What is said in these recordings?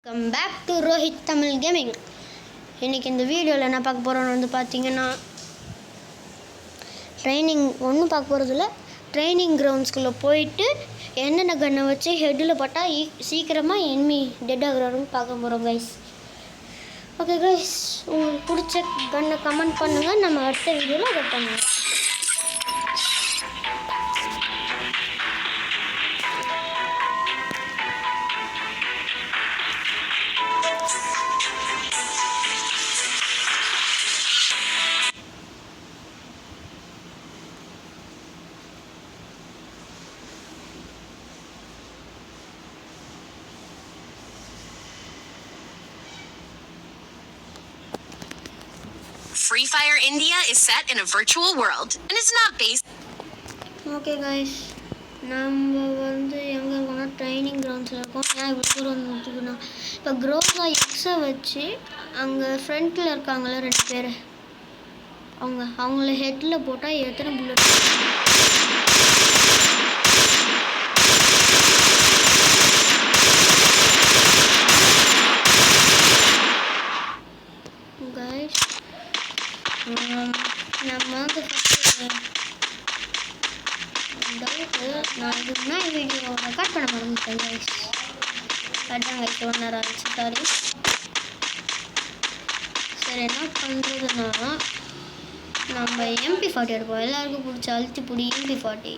Welcome back to Rohit Tamil Gaming. இன்னைக்கு இந்த வீடியோவில் என்ன பார்க்க போகிறோம்னு வந்து பார்த்தீங்கன்னா ட்ரைனிங் ஒன்றும் பார்க்க போகிறதில்ல. ட்ரைனிங் கிரவுண்ட்ஸ்குள்ளே போயிட்டு என்னென்ன கன்னை வச்சு ஹெட்டில் பட்டால் சீக்கிரமாக எனிமி டெட் ஆகுறாருன்னு பார்க்க போகிறோம் கைஸ். ஓகே கைஸ், உங்களுக்கு பிடிச்ச கன்னை கமெண்ட் பண்ணுங்கள், நம்ம அடுத்த வீடியோவில் அதை பண்ணுவோம். Free Fire India is set in a virtual world and is not based. Okay guys, நம்ம வந்து எங்கே இருக்கோம்னா ட்ரைனிங் கிரவுண்ட்ஸில் இருக்கோம். ஏன் இவ்வளோ தூரம் வந்துட்டுக்குன்னா இப்போ க்ரோஸா எக்ஸை வச்சு அங்கே ஃப்ரண்ட்டில் இருக்காங்களே 2 பேர், அவங்கள ஹெட்டில் போட்டால் எத்தனை புல்லட் கைஸ். நம்ம வந்து டவுட்டு நான் இதுக்கு முன்னாடி வீடியோ ரெக்கார்ட் பண்ண மறந்துட்டேன் கைஸ். அதான் கைஸ் 1 hour ஆச்சு, சாரி. சரி, என்ன பண்ணுறதுன்னா நம்ம MP40 எடுப்போம். எல்லாருக்கும் பிடிச்ச அழுத்தி பிடி MP40.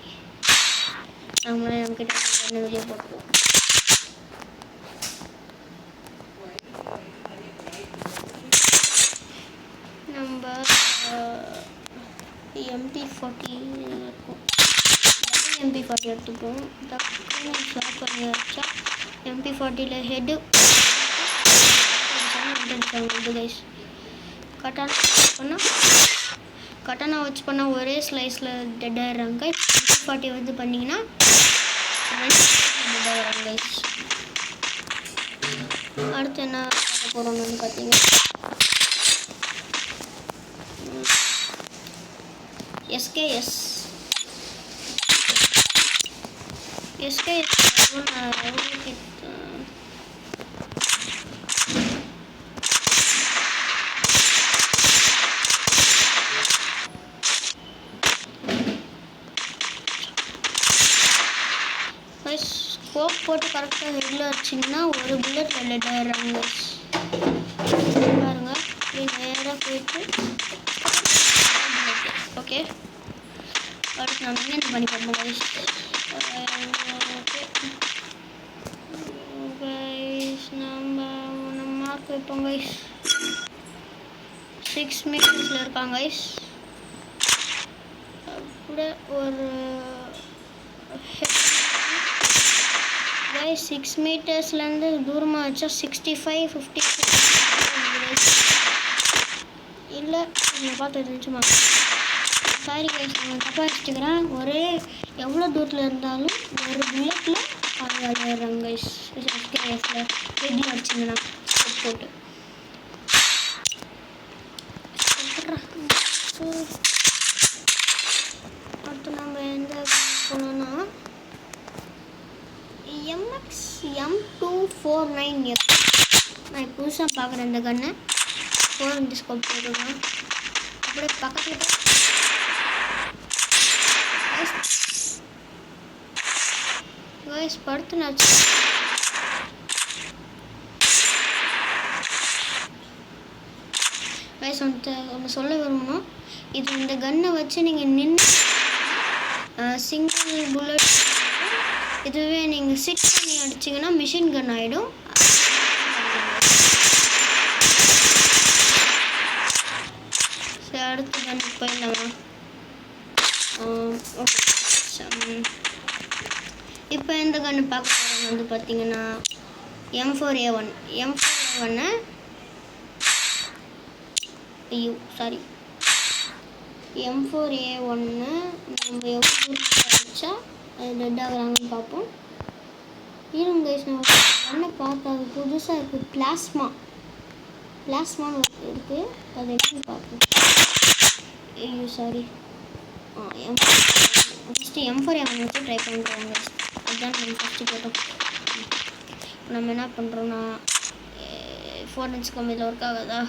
நம்மக்கிட்ட என்ன வீடியோ போட்டுருவோம். நம்ம MP40 இருக்கும். MP40 எடுத்துப்போம். டக்குன்னு ஸ்லாப் பண்ணி வச்சா MP40ல ஹெட்டு கைஸ். கட்டானா வச்சு பண்ணால் ஒரே ஸ்லைஸில் டெட் ஆகிடுறாங்க. MP40 வந்து பண்ணிங்கன்னா டெட் ஆகிடுறாங்க கைஸ். அடுத்து என்ன பார்க்க போகிறோம்னு வந்து பார்த்தீங்கன்னா SKS ஸ்கோப் போட்டு கரெக்டாக ஹெட்டில் வச்சிங்கன்னா ஒரு புல்லட்டில் டெட் ஆகிடுறாங்க பாருங்க. இப்படி நேராக போயிட்டு ஓகே. அடுத்து நம்ம என்ன பண்ணி பார்ப்போம் கைஸ். ஓகே கைஸ், நம்ம மார்க் வைப்போம் கைஸ். 6 மீட்டர்ஸில் இருக்காங்க கைஸ். அப்படியே ஒரு கைஸ் 6 மீட்டர்ஸ்லேருந்து தூரமாக வச்சா 65 50 இல்லை நான் பார்த்து இருந்துச்சுமா. சாரி கைஸ், நான் தப்பாக வச்சுக்கிறேன். ஒரே எவ்வளோ தூரத்தில் இருந்தாலும் ஒரு புல்லட்டில் விளையாடுறாங்க கைஸ். SKSல ஹெட்டில் அடிச்சிங்கன்னா போட்டு அடுத்து நம்ம எந்த போனோம்னா MX M249. நான் புதுசாக பார்க்குறேன் இந்த கண்ணை. 4 ஸ்கோப் போட்டுருக்கேன். அப்படியே பக்கத்தில் கைஸ் படுத்துனாச்சு. கைஸ் ஒன்று சொல்ல விரும்பணும். இது இந்த கன்னை வச்சு நீங்கள் நின்று சிங்கிள் புல்லட், இதுவே நீங்கள் சிட் பண்ணி அடிச்சிங்கன்னா மிஷின் கன் ஆகிடும். சரி, அடுத்த கன்னுக்கு போயிடலாமா? ஓகே. இப்போ இந்த கன்று பார்க்க போகிறது வந்து பார்த்தீங்கன்னா M4A1. M4A1 ஐயோ சாரி M4A1 நம்ம எவ்வளோ அடித்தா அது டெட் ஆகுறாங்கன்னு பார்ப்போம். இருங்க கைஸ், நம்ம என்ன பார்த்தா அது புதுசாக இருக்குது. பிளாஸ்மான்னு இருக்குது, அது என்னன்னு பார்ப்போம். ஐயோ சாரி, ஃபஸ்ட்டு M4A1 வச்சு ட்ரை பண்ணுறாங்க. அதுதான் நம்ம ஃபஸ்ட்டு போட்டோம். நம்ம என்ன பண்ணுறோன்னா 4 inch கம்மியில் ஒர்க் ஆகாதா?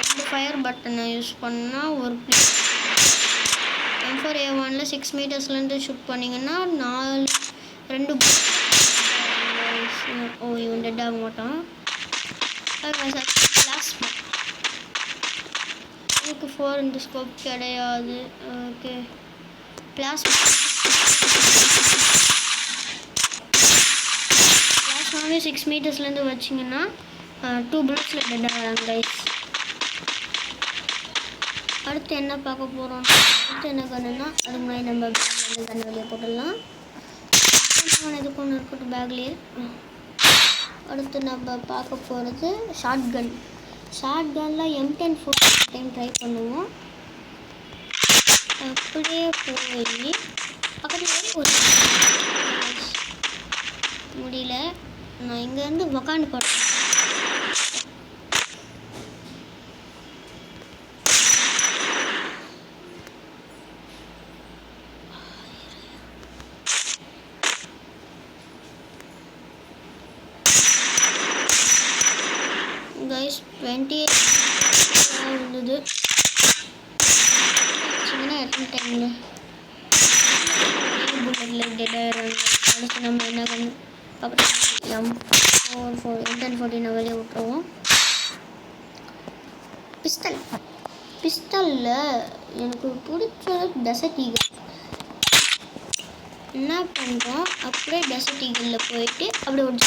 2 ஃபயர் பட்டனை யூஸ் பண்ணால் ஒரு M4A1 6 மீட்டர்ஸ்லேருந்து ஷூட் பண்ணிங்கன்னா 2 ஓ இவன் டெட் ஆக மாட்டான். பிளாஸ்மா இதுக்கு 4 inch ஸ்கோப் கிடையாது. ஓகே பிளாஸ்மாவே 6 மீட்டர்ஸ்லேருந்து வச்சிங்கன்னா 2 bulletsல டெட் ஆகிறாங்க கைஸ். அடுத்து என்ன பார்க்க போகிறோம்? அடுத்து என்ன கண்ணுன்னா அதுக்கு முன்னாடி நம்ம பேக்லேருந்து கண்ணு வெளியே போட்டுடலாம். இதுக்கு ஒன்று இருக்கட்டும் பேக்லேயே. அடுத்து நம்ம பார்க்க போகிறது ஷார்ட் கன். ஷார்ட் கனில் M10 டைம் ட்ரை பண்ணுவோம். அப்படியே போய் பக்கத்துலேயே ஒரு முடியல. நான் இங்கேருந்து உக்காந்து போட்டேன். கைஸ் 28 இருந்தது. எத்தனை டைமில் புல்லட்டில் டெட் ஆகிடுறாங்க. அடுத்து நம்ம என்ன பண்ண பக்கத்தில் M1014 வெளியே விட்டுருவோம். பிஸ்டலில் எனக்கு பிடிச்ச டெசர்ட் ஈகிள். என்ன பண்ணுறோம் அப்படியே டெசர்ட் ஈகிளில் போயிட்டு அப்படியே ஒரு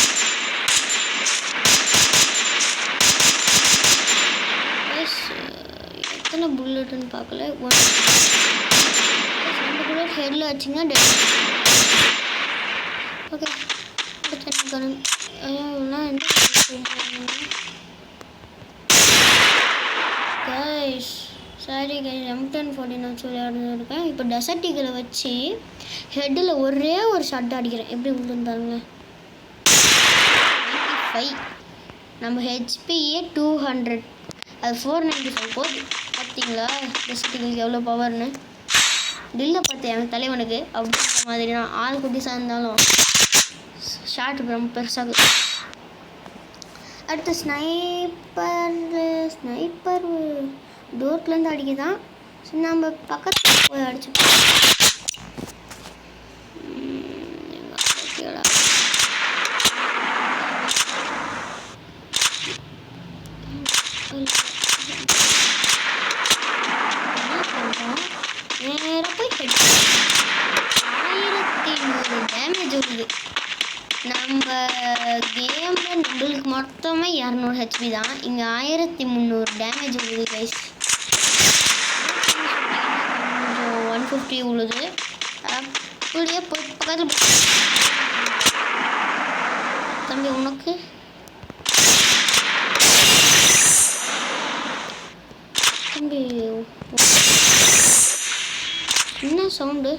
எத்தனை புல்லட்டுன்னு பார்க்கல. 2 புல்லட் ஹெட்டில் வச்சிங்கன்னா டெட். ஓகே அடுத்து என்ன கண் கைஸ் சாரி கைஸ் M1014 வச்சு விளையாடுறதுருக்கேன். இப்போ டெசர்ட் ஈகிளை வச்சு ஹெட்டில் ஒரே ஒரு ஷாட் அடிக்கிறேன். எப்படி விழுந்தாருங்க? 95. நம்ம ஹெச்பியே 200. அது 495 போகுது. பார்த்தீங்களா டெசர்ட் ஈகிளுக்கு எவ்வளோ பவர்னு? டில்லை பார்த்தேன் எனக்கு தலைவனுக்கு அப்படின்ற மாதிரி தான். ஆள் குட்டிஸாக இருந்தாலும் ஷார்ட் ரொம்ப பெருசாக. அடுத்து ஸ்னைப்பர் டோர்லேருந்து அடிக்குதான். சரி நம்ம பக்கத்தில் போய் அடிச்சுப்போம். நேராக போய் 1100 டேமேஜ் வருது. நம்ம கேமில் நம்மளுக்கு மொத்தமாக 200 HP தான். இங்கே 1300 டேமேஜ் வருது கைஸ். கொஞ்சம் 150 உழுது. அப்படியே போய் பக்கத்தில் தம்பி உனக்கு தம்பி என்ன சவுண்டு?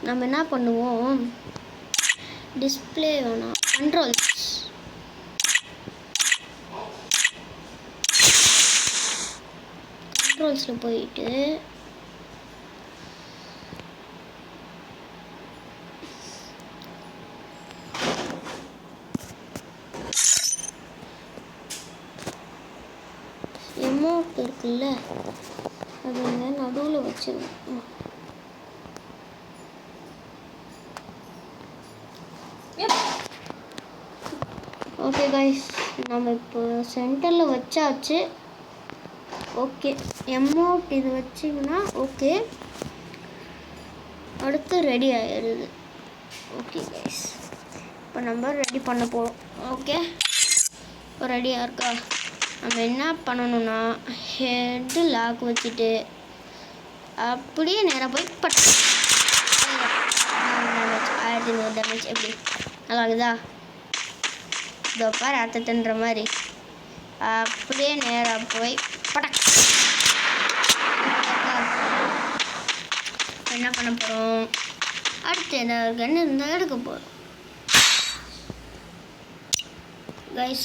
நம்ம என்ன பண்ணுவோம் டிஸ்பிளே வேணாம் கண்ட்ரோல்ஸில் போயிட்டு எமோட் இருக்குல்ல அது நடுவில் வச்சிருவோம். ஓகே கைஸ் நம்ம இப்போ சென்டரில் வச்சாச்சு. ஓகே எமோட் இது வச்சிங்கன்னா ஓகே அடுத்து ரெடி ஆயிடுது. ஓகே கைஸ் இப்போ நம்ம ரெடி பண்ண போகிறோம். ஓகே இப்போ ரெடியாக இருக்கா? நம்ம என்ன பண்ணணும்னா ஹெட்டு லாக் வச்சுட்டு அப்படியே நேராக போய் 1100 டேமேஜ். எப்படி நல்லா இருக்குதா? இதோ பாரு அத்தன்ற மாதிரி அப்படியே நேராக போய் படக். என்ன பண்ண போகிறோம்? அடுத்து ஏதாவது கன்று இருந்தால் எடுக்க போகிறோம் கைஸ்.